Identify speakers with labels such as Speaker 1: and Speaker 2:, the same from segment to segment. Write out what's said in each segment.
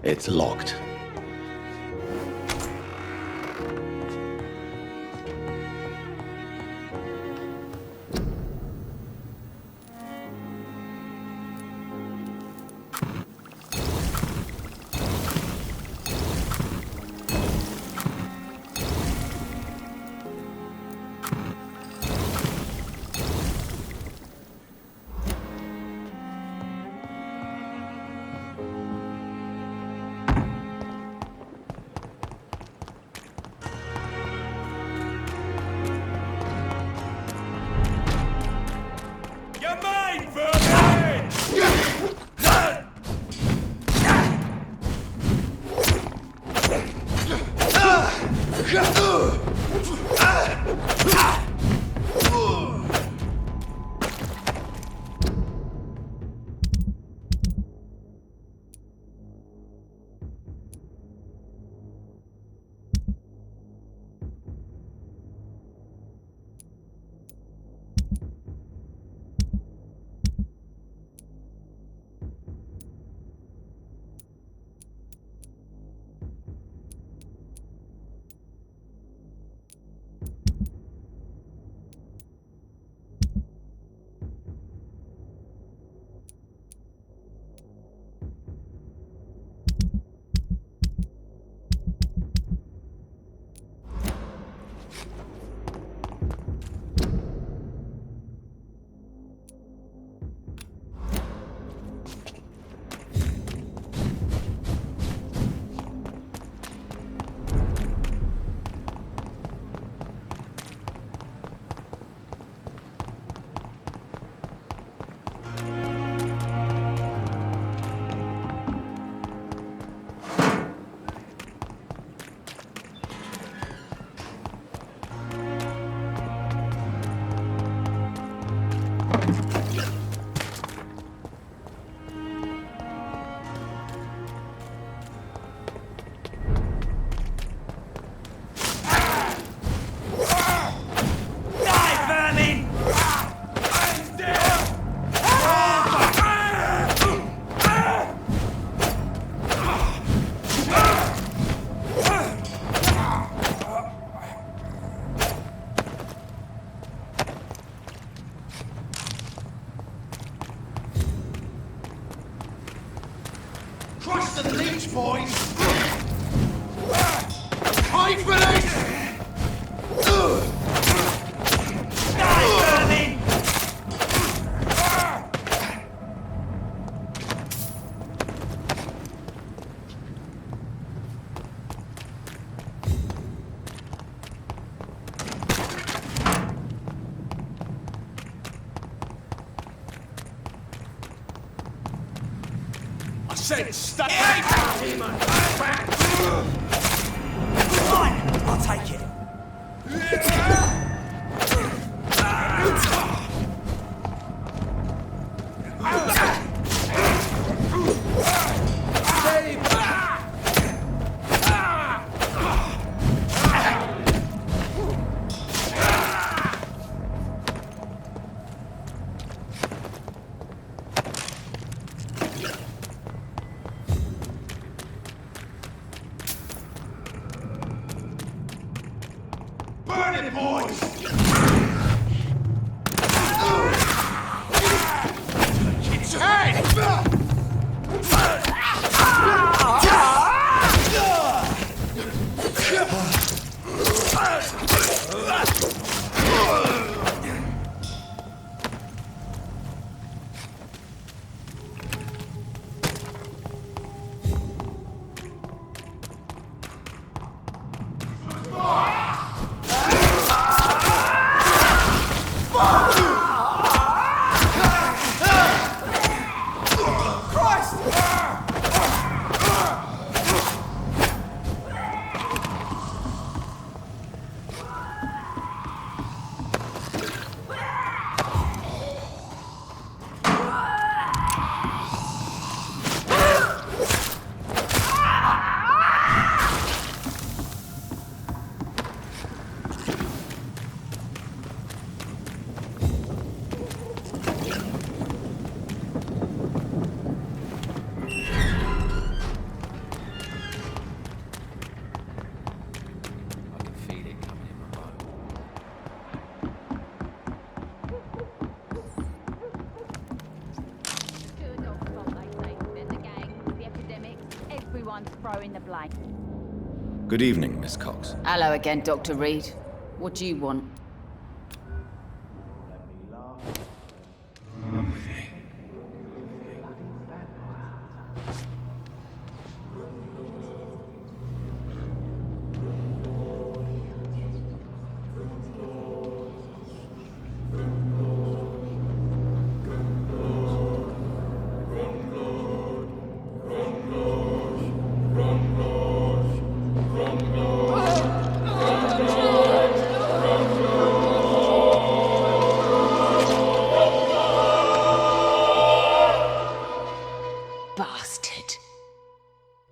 Speaker 1: It's locked.
Speaker 2: Trust the leech, boys! Hide for this! Die, Berlin! I said stay out, demon! Fine, I'll take it. Burn it, boys! It's head!
Speaker 1: everyone's throwing the blame.
Speaker 3: Good evening, Miss Cox.
Speaker 4: Hello again, Dr. Reed. What do you want? Bastard.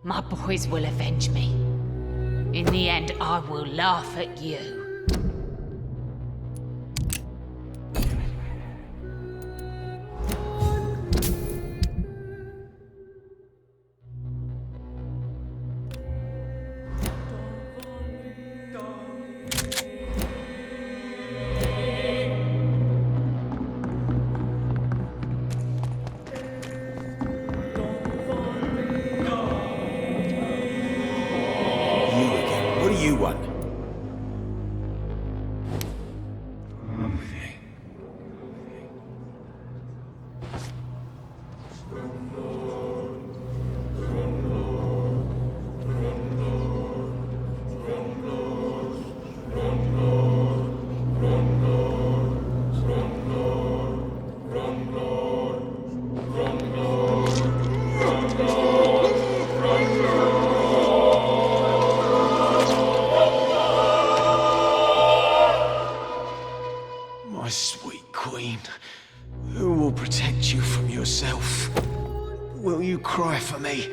Speaker 4: My boys will avenge me. In the end, I will laugh at you.
Speaker 3: What do you want?
Speaker 2: My sweet queen, who will protect you from yourself? Will you cry for me?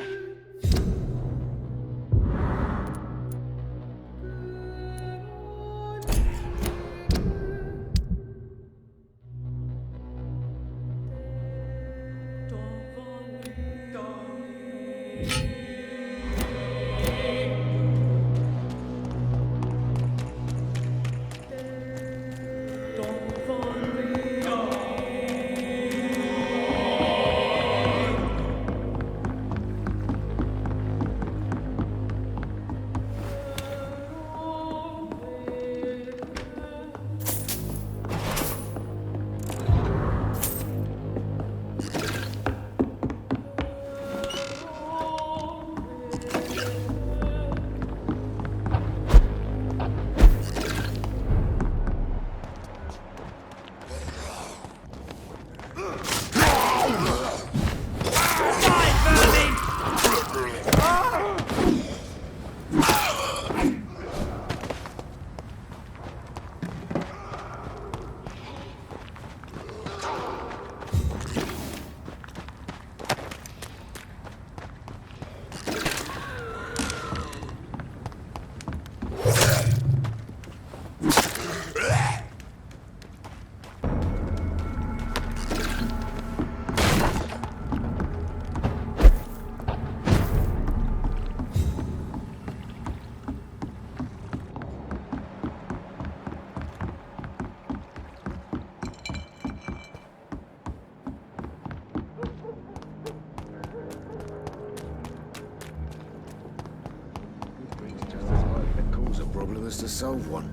Speaker 5: Problem is to solve one.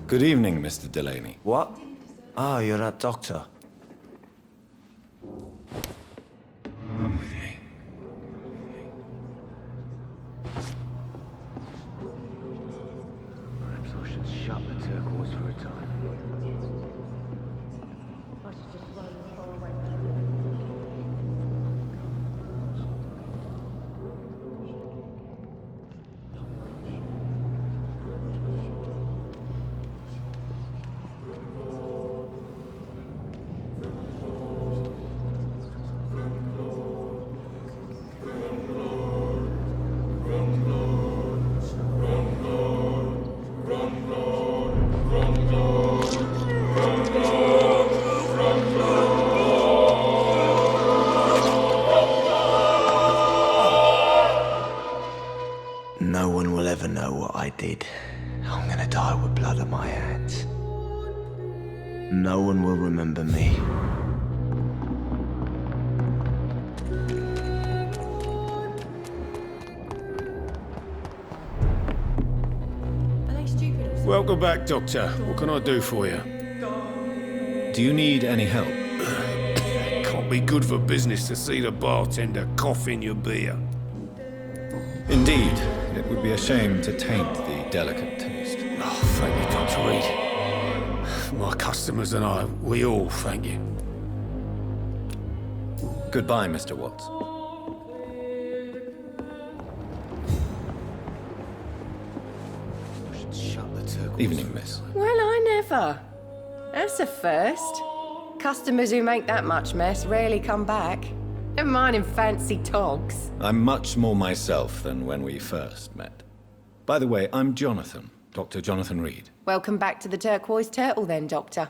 Speaker 3: Good evening, Mr. Delaney.
Speaker 5: What? Ah, you're that doctor. Perhaps I should shut the turquoise for a time. No one will ever know what I did. I'm gonna die with blood on my hands. No one will remember me.
Speaker 1: Welcome back, Doctor. What can I do for you?
Speaker 3: Do you need any help?
Speaker 1: Can't be good for business to see the bartender cough in your beer.
Speaker 3: Indeed, it would be a shame to taint the delicate taste.
Speaker 1: Oh, thank you, Dr. Reed. My customers and I, we all thank you.
Speaker 3: Goodbye, Mr. Watts. Evening, miss.
Speaker 6: Well, I never. That's a first. Customers who make that much mess rarely come back. Never mind in fancy togs.
Speaker 3: I'm much more myself than when we first met. By the way, I'm Jonathan, Dr. Jonathan Reed.
Speaker 6: Welcome back to the Turquoise Turtle then, Doctor.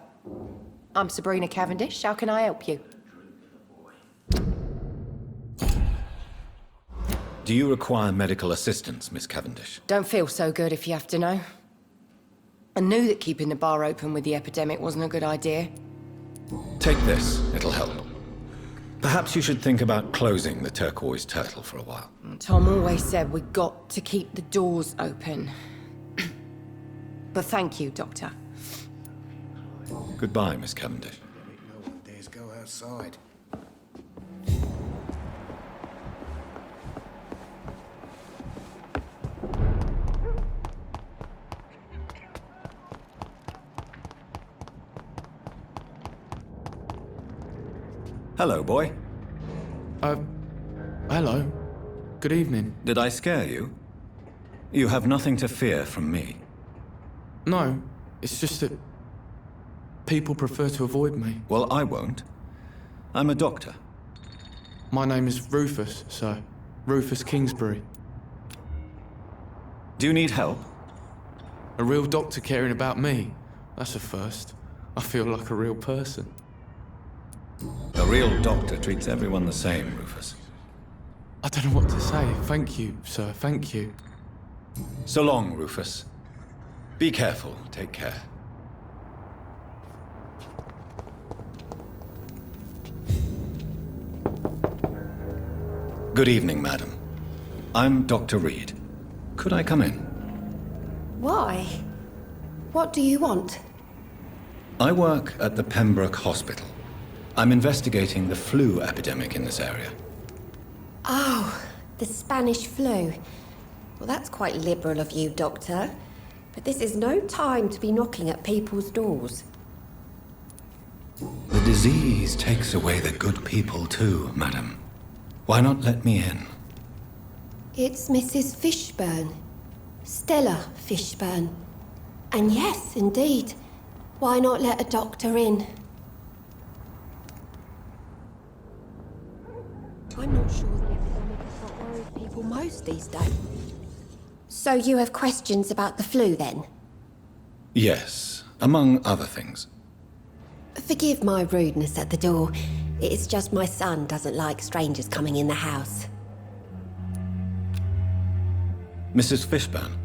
Speaker 6: I'm Sabrina Cavendish. How can I help you?
Speaker 3: Do you require medical assistance, Miss Cavendish?
Speaker 6: Don't feel so good if you have to know. I knew that keeping the bar open with the epidemic wasn't a good idea.
Speaker 3: Take this, it'll help. Perhaps you should think about closing the Turquoise Turtle for a while.
Speaker 6: Tom always said we got to keep the doors open. But thank you, Doctor.
Speaker 3: Goodbye, Miss Cavendish.
Speaker 2: Dares go outside.
Speaker 3: Hello, boy.
Speaker 7: Hello. Good evening.
Speaker 3: Did I scare you? You have nothing to fear from me.
Speaker 7: No, it's just that people prefer to avoid me.
Speaker 3: Well, I won't. I'm a doctor.
Speaker 7: My name is Rufus, sir. Rufus Kingsbury.
Speaker 3: Do you need help?
Speaker 7: A real doctor caring about me. That's a first. I feel like a real person.
Speaker 3: A real doctor treats everyone the same, Rufus.
Speaker 7: I don't know what to say. Thank you, sir. Thank you.
Speaker 3: So long, Rufus. Be careful. Take care. Good evening, madam. I'm Dr. Reed. Could I come in?
Speaker 8: Why? What do you want?
Speaker 3: I work at the Pembroke Hospital. I'm investigating the flu epidemic in this area.
Speaker 8: Oh, the Spanish flu. Well, that's quite liberal of you, Doctor. But this is no time to be knocking at people's doors.
Speaker 3: The disease takes away the good people too, madam. Why not let me in?
Speaker 8: It's Mrs. Fishburne. Stella Fishburne. And yes, indeed. Why not let a doctor in? I'm not sure the epidemic is what worries people most these days. So you have questions about the flu, then?
Speaker 3: Yes, among other things.
Speaker 8: Forgive my rudeness at the door. It's just my son doesn't like strangers coming in the house.
Speaker 3: Mrs. Fishburne,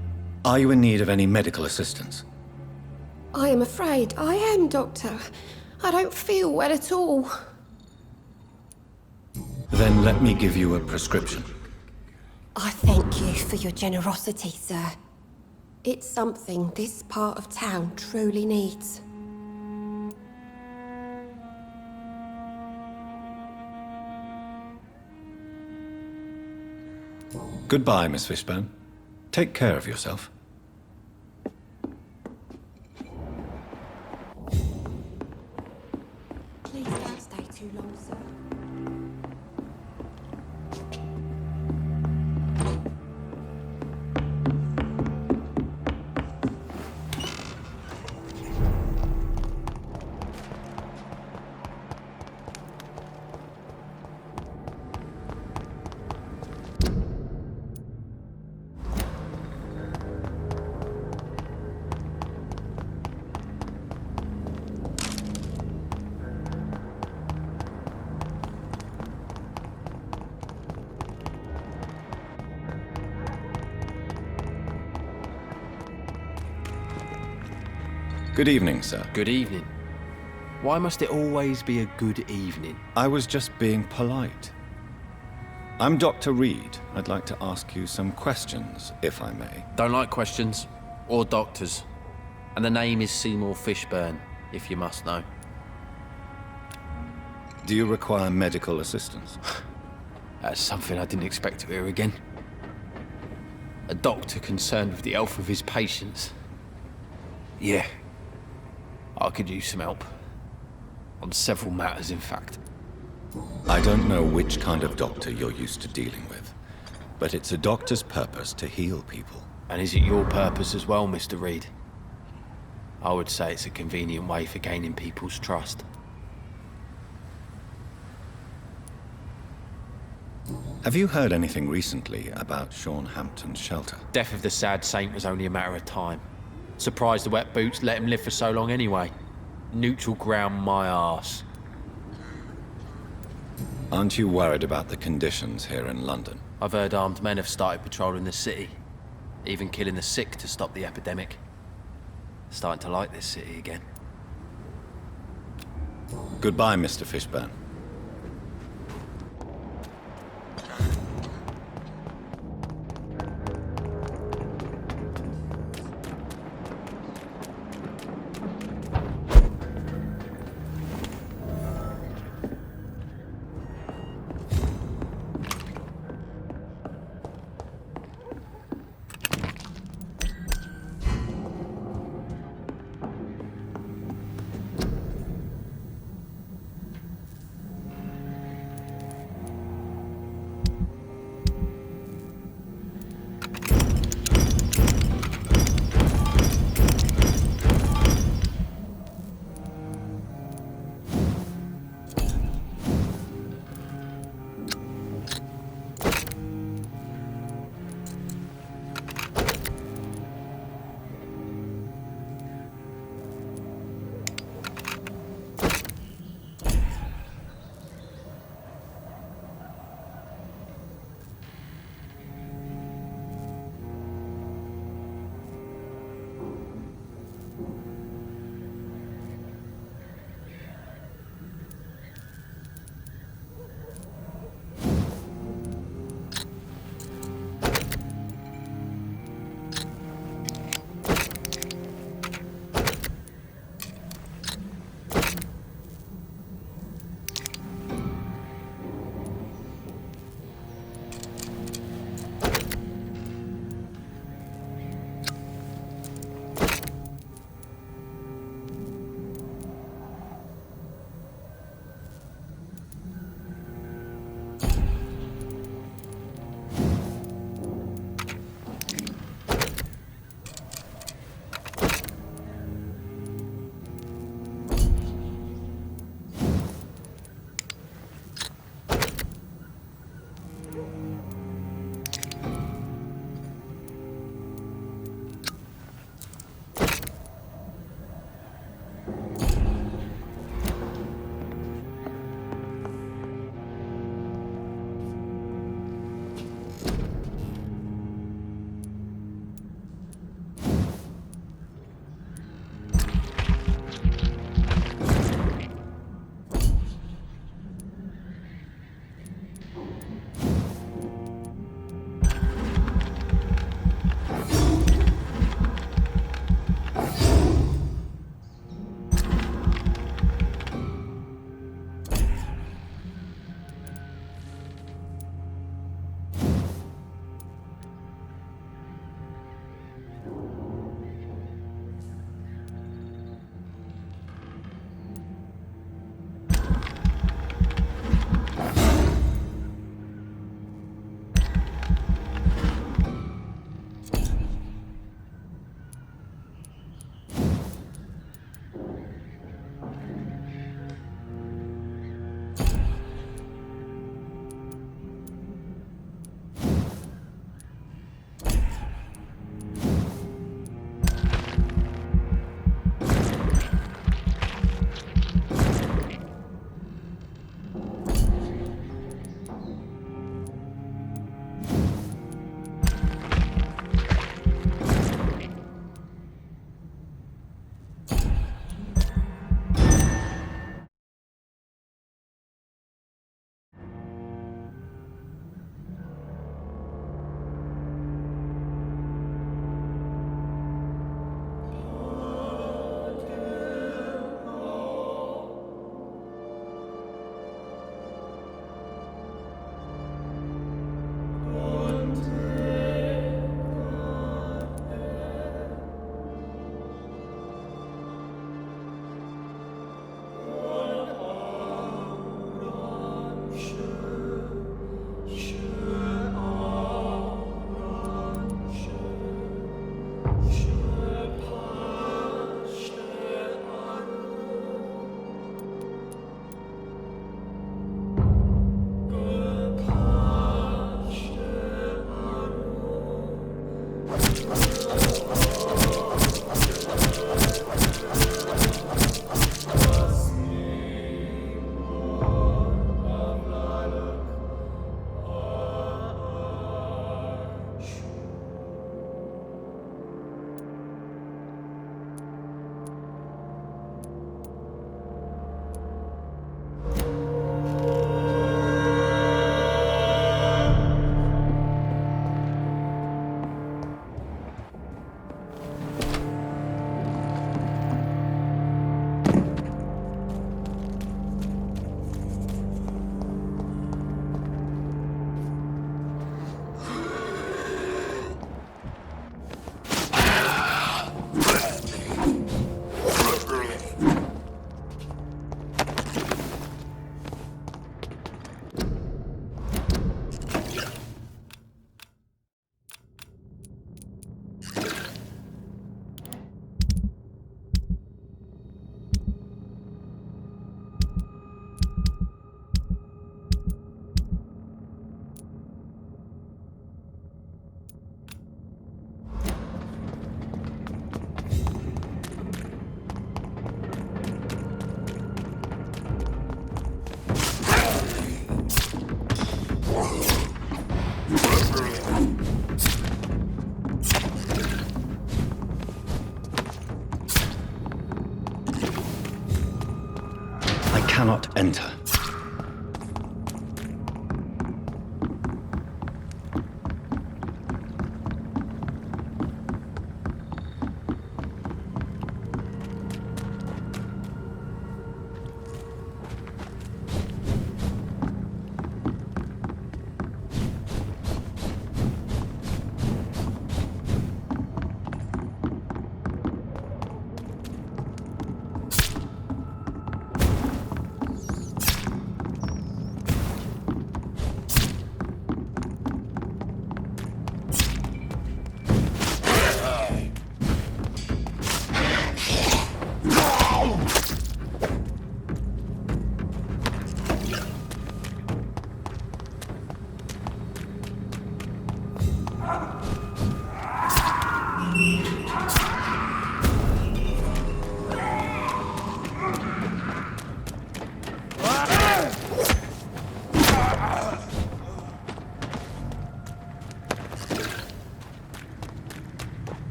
Speaker 3: are you in need of any medical assistance?
Speaker 8: I am afraid I am, Doctor. I don't feel well at all.
Speaker 3: Then let me give you a prescription.
Speaker 8: I thank you for your generosity, sir. It's something this part of town truly needs.
Speaker 3: Goodbye, Miss Fishburne. Take care of yourself.
Speaker 8: Please don't stay too long, sir.
Speaker 3: Good evening, sir.
Speaker 9: Good evening. Why must it always be a good evening?
Speaker 3: I was just being polite. I'm Dr. Reed. I'd like to ask you some questions, if I may.
Speaker 9: Don't like questions or doctors. And the name is Seymour Fishburne, if you must know.
Speaker 3: Do you require medical assistance?
Speaker 9: That's something I didn't expect to hear again. A doctor concerned with the health of his patients. Yeah. I could use some help. On several matters, in fact.
Speaker 3: I don't know which kind of doctor you're used to dealing with, but it's a doctor's purpose to heal people.
Speaker 9: And is it your purpose as well, Mr. Reed? I would say it's a convenient way for gaining people's trust.
Speaker 3: Have you heard anything recently about Sean Hampton's shelter?
Speaker 9: Death of the sad saint was only a matter of time. Surprised the wet boots let him live for so long anyway. Neutral ground my arse.
Speaker 3: Aren't you worried about the conditions here in London?
Speaker 9: I've heard armed men have started patrolling the city. Even killing the sick to stop the epidemic. Starting to like this city again.
Speaker 3: Goodbye, Mr. Fishburne. cannot enter.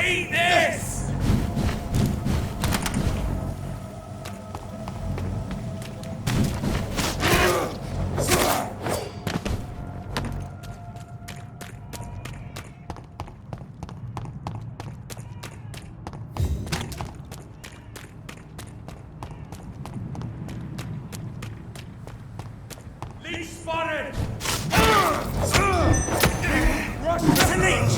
Speaker 1: Eat this! Leech spotted! Rush to leech!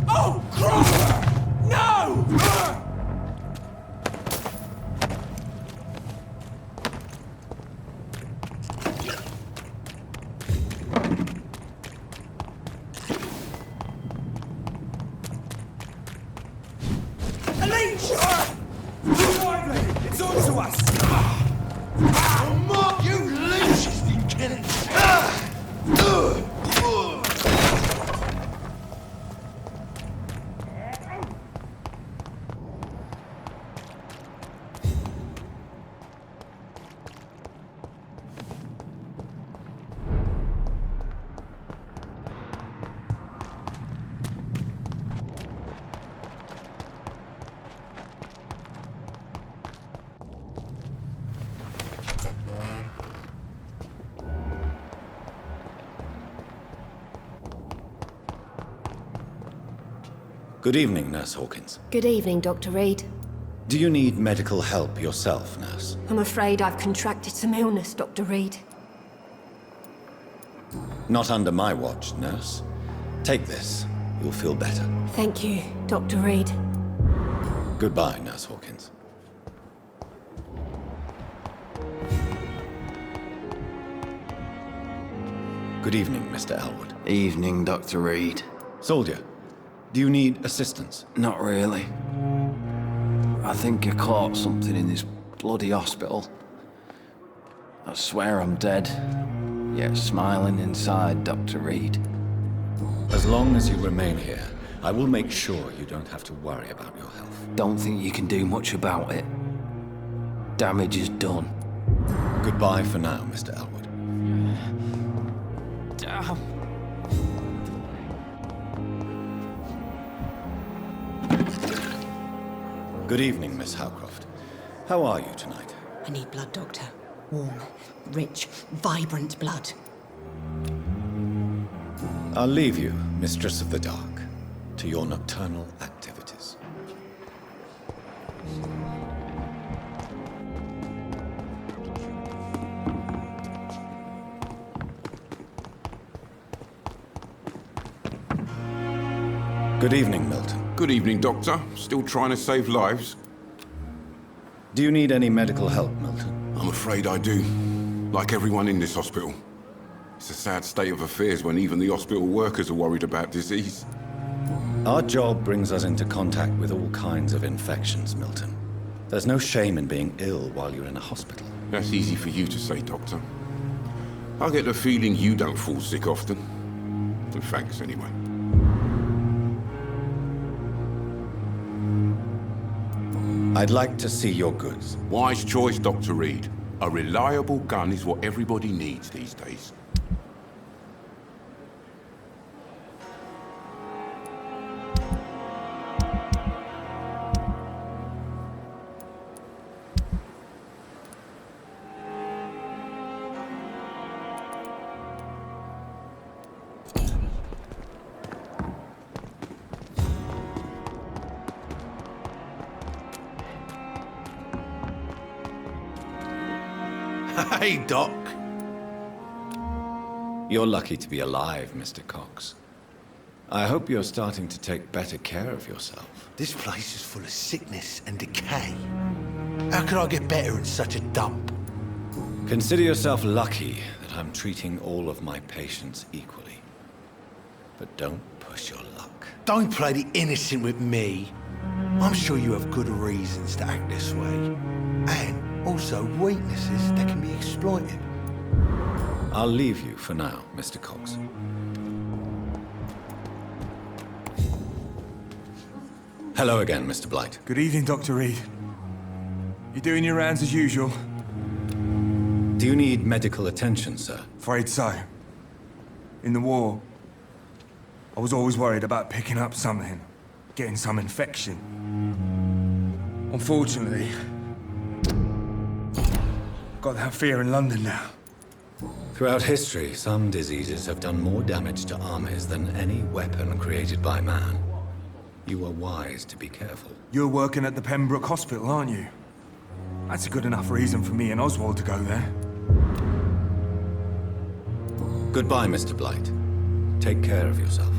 Speaker 1: Oh, crap! No! A leech! Lively! It's on to us! I'll mark you leeches, you kidding!
Speaker 3: Good evening, Nurse Hawkins.
Speaker 8: Good evening, Dr. Reed.
Speaker 3: Do you need medical help yourself, Nurse?
Speaker 8: I'm afraid I've contracted some illness, Dr. Reed.
Speaker 3: Not under my watch, Nurse. Take this. You'll feel better.
Speaker 8: Thank you, Dr. Reed.
Speaker 3: Goodbye, Nurse Hawkins. Good evening, Mr. Elwood.
Speaker 9: Evening, Dr. Reed.
Speaker 3: Soldier, do you need assistance?
Speaker 9: Not really. I think I caught something in this bloody hospital. I swear I'm dead, yet smiling inside, Dr. Reed.
Speaker 3: As long as you remain here, I will make sure you don't have to worry about your health.
Speaker 9: Don't think you can do much about it. Damage is done.
Speaker 3: Goodbye for now, Mr. Elwood.
Speaker 9: Damn.
Speaker 3: Good evening, Miss Howcroft. How are you tonight?
Speaker 10: I need blood, Doctor. Warm, rich, vibrant blood.
Speaker 3: I'll leave you, Mistress of the Dark, to your nocturnal activities. Good evening, Milton.
Speaker 11: Good evening, Doctor. Still trying to save lives?
Speaker 3: Do you need any medical help, Milton?
Speaker 11: I'm afraid I do. Like everyone in this hospital. It's a sad state of affairs when even the hospital workers are worried about disease.
Speaker 3: Our job brings us into contact with all kinds of infections, Milton. There's no shame in being ill while you're in a hospital.
Speaker 11: That's easy for you to say, Doctor. I get the feeling you don't fall sick often. And thanks, anyway.
Speaker 3: I'd like to see your goods.
Speaker 11: Wise choice, Dr. Reed. A reliable gun is what everybody needs these days.
Speaker 1: Hey, Doc.
Speaker 3: You're lucky to be alive, Mr. Cox. I hope you're starting to take better care of yourself.
Speaker 1: This place is full of sickness and decay. How could I get better in such a dump?
Speaker 3: Consider yourself lucky that I'm treating all of my patients equally. But don't push your luck.
Speaker 1: Don't play the innocent with me. I'm sure you have good reasons to act this way. And also weaknesses that can be exploited.
Speaker 3: I'll leave you for now, Mr. Cox. Hello again, Mr. Blight.
Speaker 12: Good evening, Dr. Reed. You doing your rounds as usual?
Speaker 3: Do you need medical attention, sir?
Speaker 12: Afraid so. In the war, I was always worried about picking up something, getting some infection. Unfortunately, got that fear in London now.
Speaker 3: Throughout history, some diseases have done more damage to armies than any weapon created by man. You are wise to be careful.
Speaker 12: You're working at the Pembroke Hospital, aren't you? That's a good enough reason for me and Oswald to go there.
Speaker 3: Goodbye, Mr. Blight. Take care of yourself.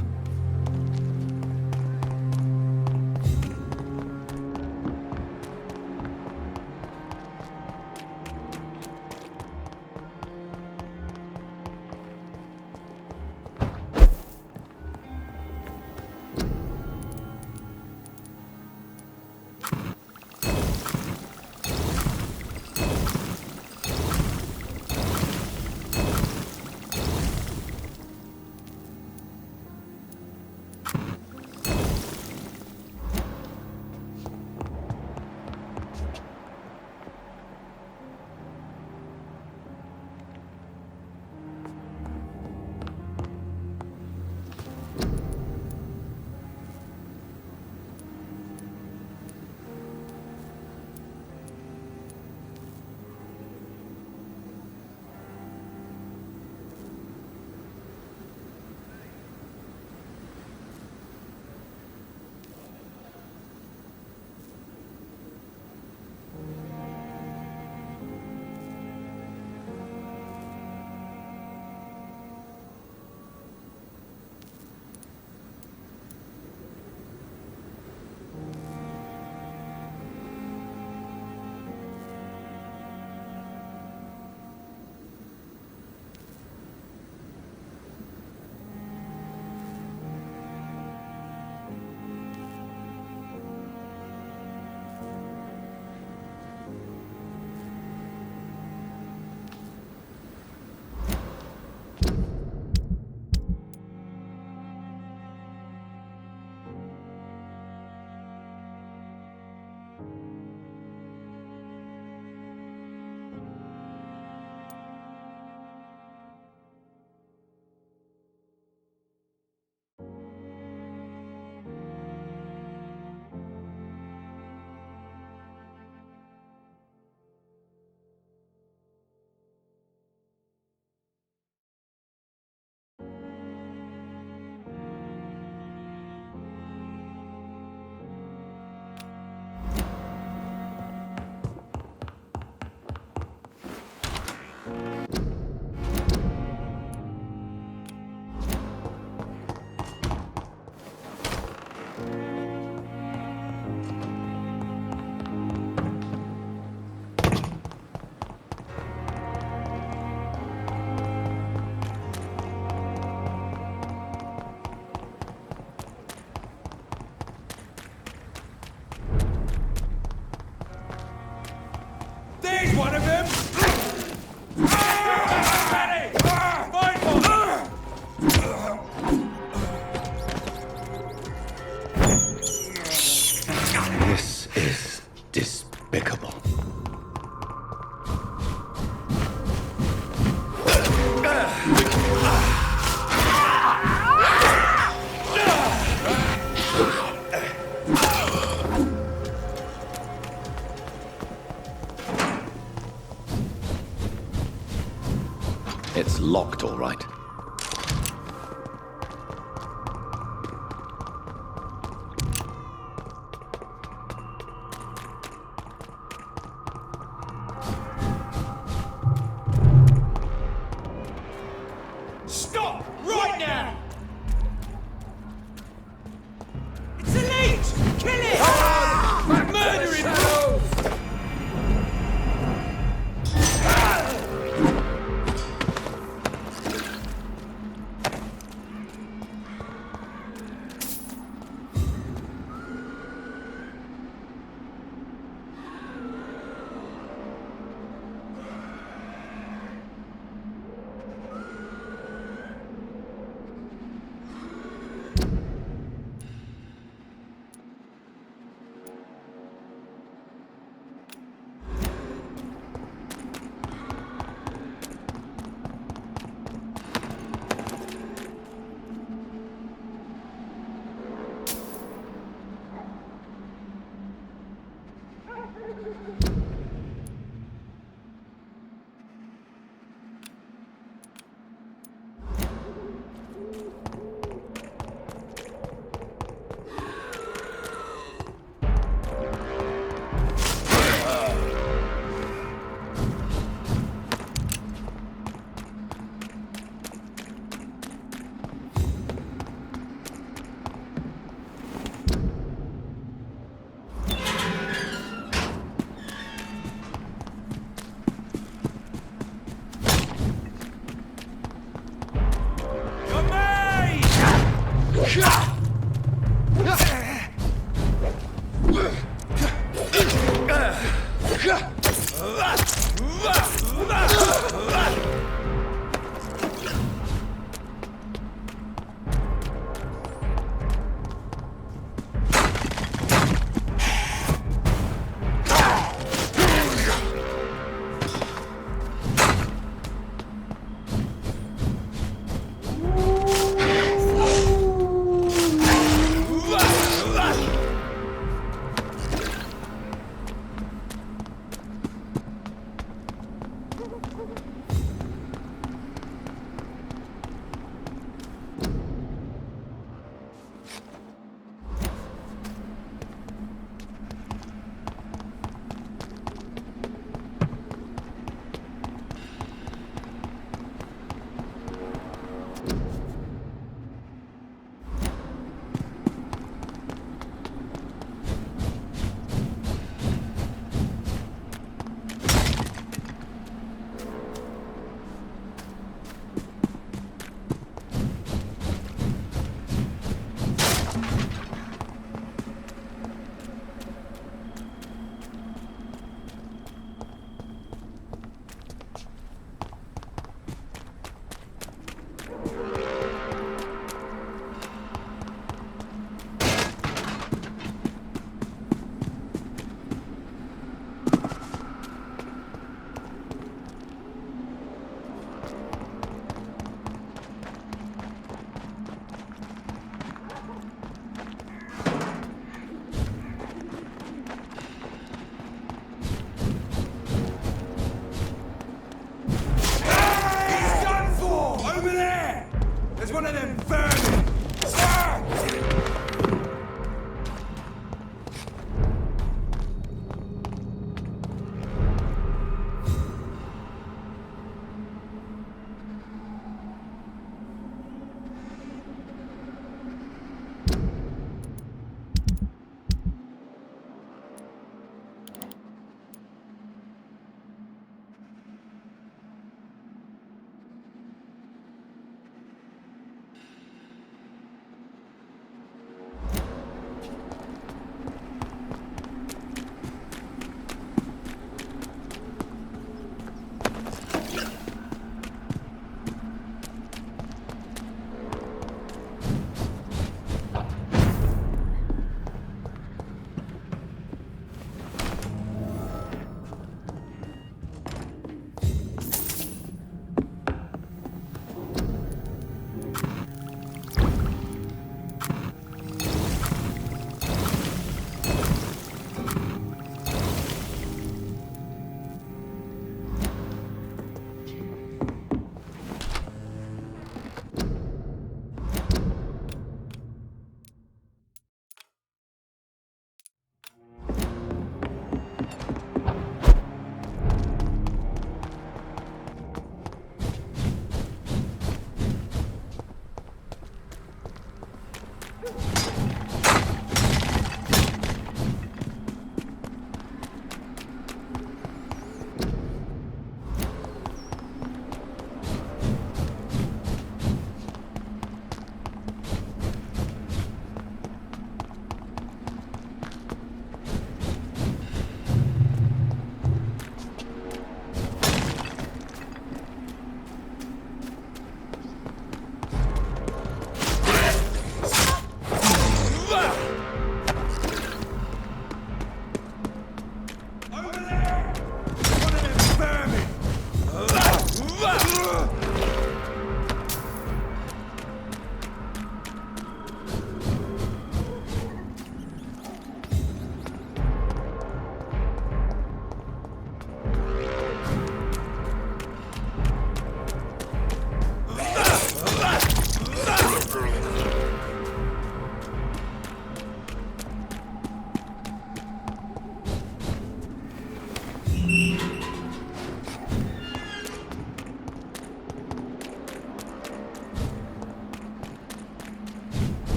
Speaker 3: locked, all right.
Speaker 1: Stop! Right now! It's a leech! Kill it! Murder him!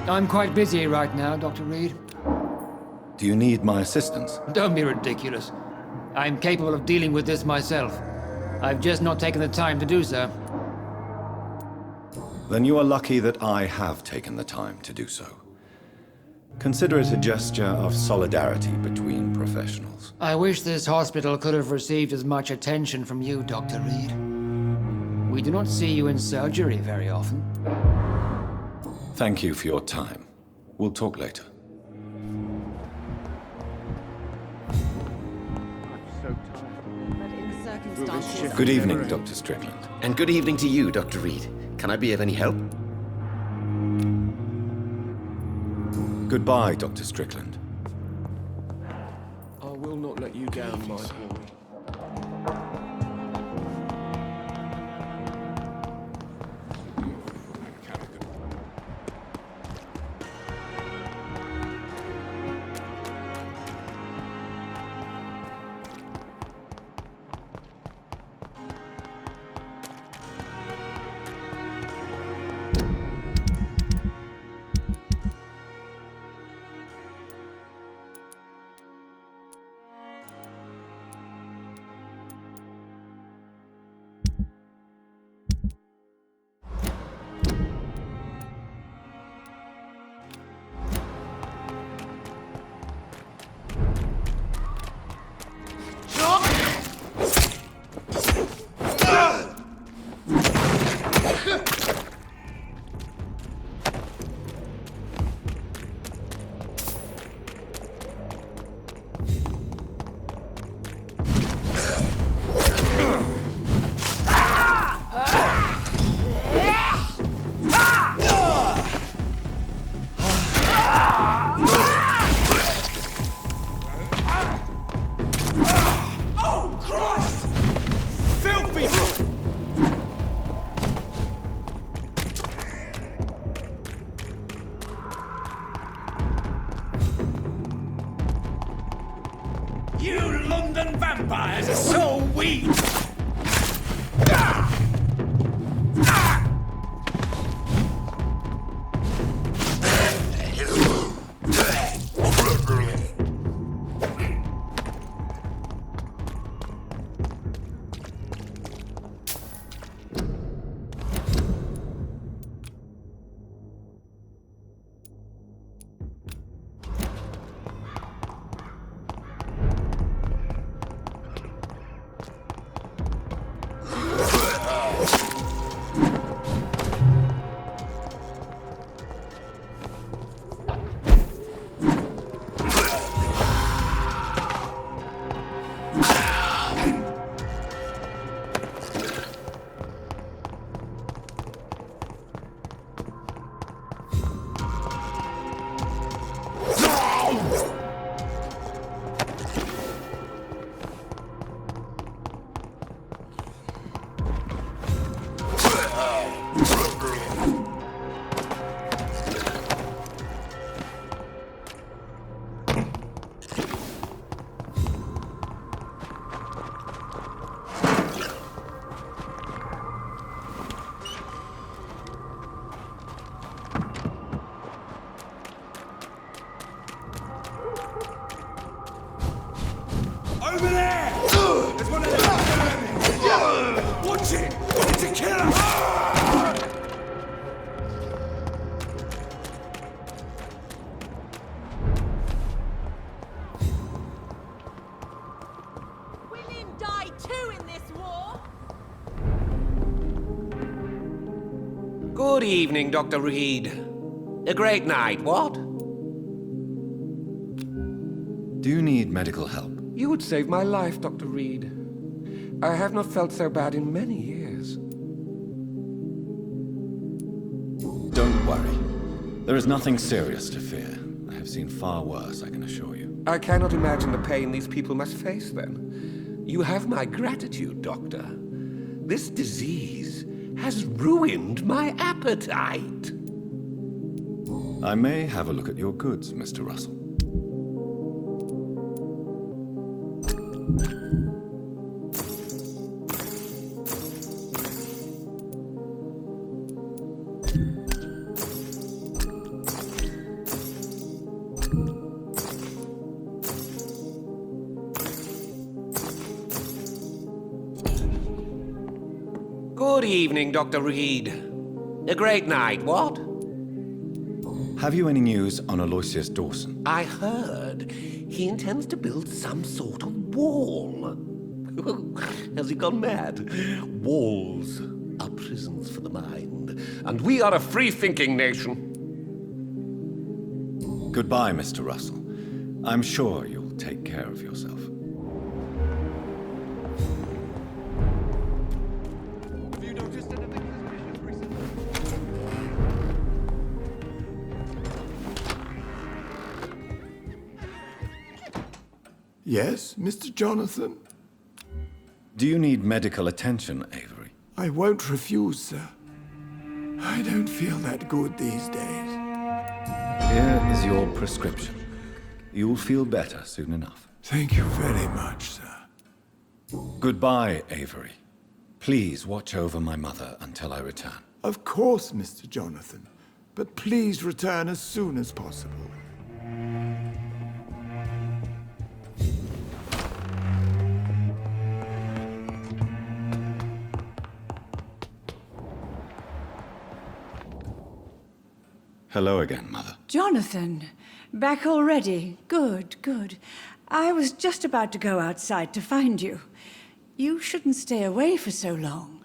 Speaker 13: I'm quite busy right now, Dr. Reed.
Speaker 3: Do you need my assistance?
Speaker 13: Don't be ridiculous. I'm capable of dealing with this myself. I've just not taken the time to do so.
Speaker 3: Then you are lucky that I have taken the time to do so. Consider it a gesture of solidarity between professionals.
Speaker 13: I wish this hospital could have received as much attention from you, Dr. Reed. We do not see you in surgery very often.
Speaker 3: Thank you for your time. We'll talk later. Good evening, Dr. Strickland.
Speaker 14: And good evening to you, Dr. Reed. Can I be of any help?
Speaker 3: Goodbye, Dr. Strickland.
Speaker 2: I will not let you down, my boy.
Speaker 1: You London vampires are so weak! Over there! There's one of them! Watch it! It's a killer!
Speaker 15: Women die too in this war!
Speaker 16: Good evening, Dr. Reed. A great night, what?
Speaker 3: Do you need medical help?
Speaker 16: You would save my life, Dr. Reed. I have not felt so bad in many years.
Speaker 3: Don't worry. There is nothing serious to fear. I have seen far worse, I can assure you.
Speaker 16: I cannot imagine the pain these people must face then. You have my gratitude, Doctor. This disease has ruined my appetite.
Speaker 3: I may have a look at your goods, Mr. Russell.
Speaker 16: Good evening, Dr. Reed. A great night, what?
Speaker 3: Have you any news on Aloysius Dawson?
Speaker 16: I heard he intends to build some sort of wall. Has he gone mad? Walls are prisons for the mind, and we are a free-thinking nation.
Speaker 3: Goodbye, Mr. Russell. I'm sure you'll take care of yourself.
Speaker 17: Yes, Mr. Jonathan?
Speaker 3: Do you need medical attention, Avery?
Speaker 17: I won't refuse, sir. I don't feel that good these days.
Speaker 3: Here is your prescription. You'll feel better soon enough.
Speaker 17: Thank you very much, sir.
Speaker 3: Goodbye, Avery. Please watch over my mother until I return.
Speaker 17: Of course, Mr. Jonathan. But please return as soon as possible.
Speaker 3: Hello again, Mother.
Speaker 18: Jonathan, back already. Good, good. I was just about to go outside to find you. You shouldn't stay away for so long.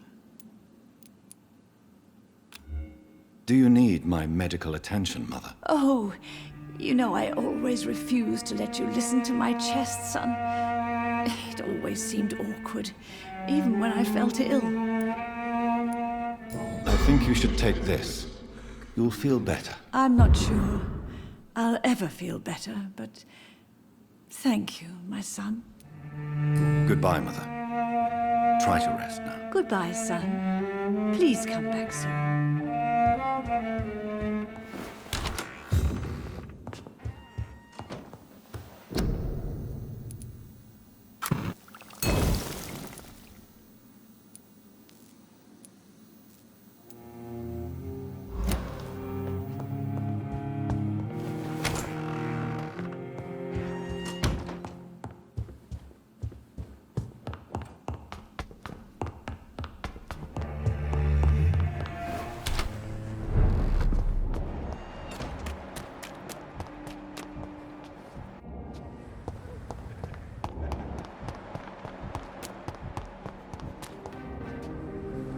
Speaker 3: Do you need my medical attention, Mother?
Speaker 18: Oh, you know I always refused to let you listen to my chest, son. It always seemed awkward, even when I felt ill.
Speaker 3: I think you should take this. You'll feel better.
Speaker 18: I'm not sure I'll ever feel better, but thank you, my son.
Speaker 3: Goodbye, Mother. Try to rest now.
Speaker 18: Goodbye, son. Please come back soon.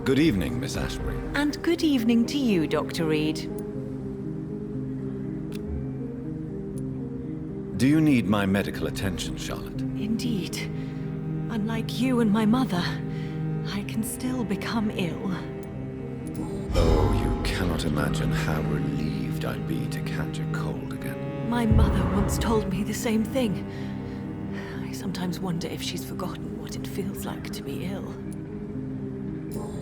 Speaker 3: Good evening, Miss Ashbury.
Speaker 4: And good evening to you, Dr. Reed.
Speaker 3: Do you need my medical attention, Charlotte?
Speaker 4: Indeed. Unlike you and my mother, I can still become ill.
Speaker 3: Oh, you cannot imagine how relieved I'd be to catch a cold again.
Speaker 4: My mother once told me the same thing. I sometimes wonder if she's forgotten what it feels like to be ill.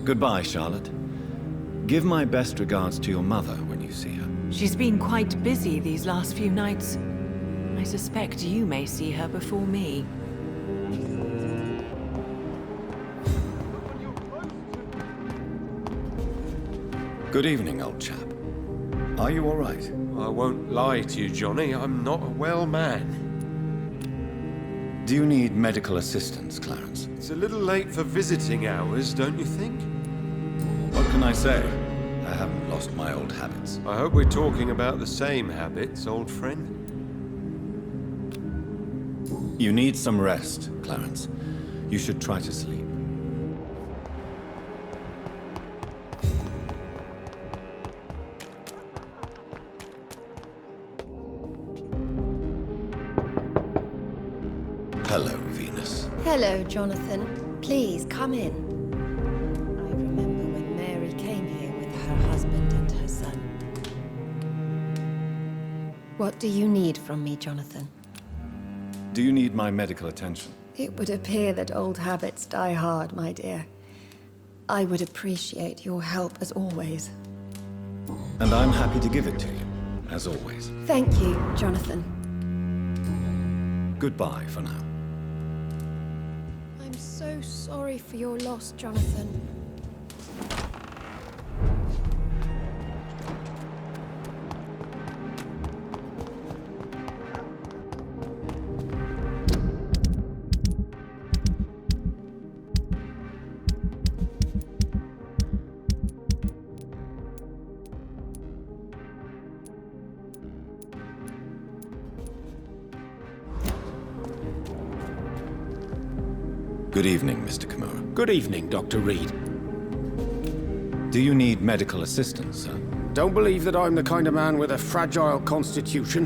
Speaker 3: Goodbye, Charlotte. Give my best regards to your mother when you see her.
Speaker 4: She's been quite busy these last few nights. I suspect you may see her before me.
Speaker 3: Good evening, old chap. Are you all right?
Speaker 19: I won't lie to you, Johnny. I'm not a well man.
Speaker 3: Do you need medical assistance, Clarence?
Speaker 19: It's a little late for visiting hours, don't you think?
Speaker 3: What can I say? I haven't lost my old habits.
Speaker 19: I hope we're talking about the same habits, old friend.
Speaker 3: You need some rest, Clarence. You should try to sleep. Hello, Venus.
Speaker 8: Hello, Jonathan. Please, come in. I remember when Mary came here with her husband and her son. What do you need from me, Jonathan?
Speaker 3: Do you need my medical attention?
Speaker 8: It would appear that old habits die hard, my dear. I would appreciate your help as always.
Speaker 3: And I'm happy to give it to you, as always.
Speaker 8: Thank you, Jonathan.
Speaker 3: Goodbye for now.
Speaker 8: I'm so sorry for your loss, Jonathan.
Speaker 3: Good evening, Mr. Kimura.
Speaker 20: Good evening, Dr. Reed.
Speaker 3: Do you need medical assistance, sir?
Speaker 20: Don't believe that I'm the kind of man with a fragile constitution.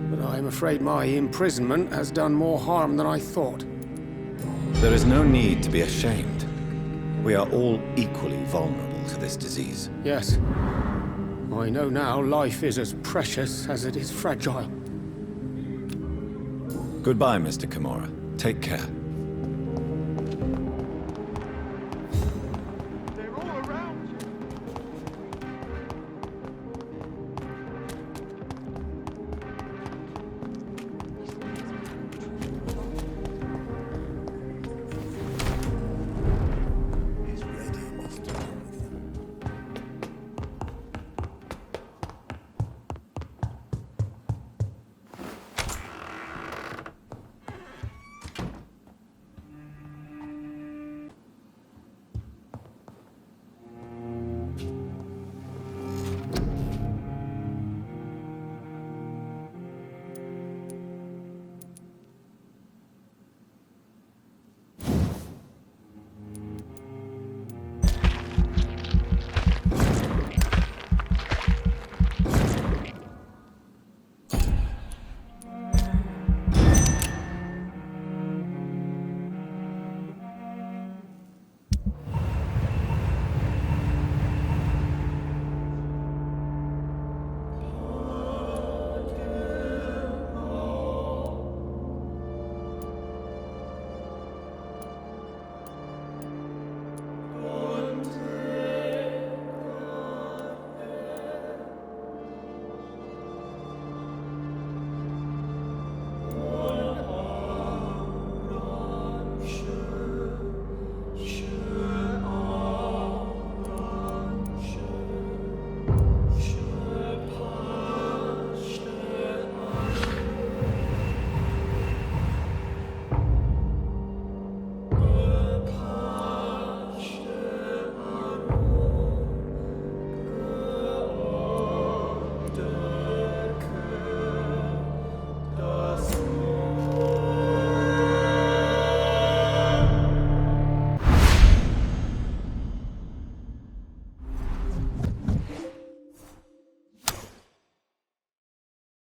Speaker 20: But I'm afraid my imprisonment has done more harm than I thought.
Speaker 3: There is no need to be ashamed. We are all equally vulnerable to this disease.
Speaker 20: Yes. I know now life is as precious as it is fragile.
Speaker 3: Goodbye, Mr. Kimura. Take care.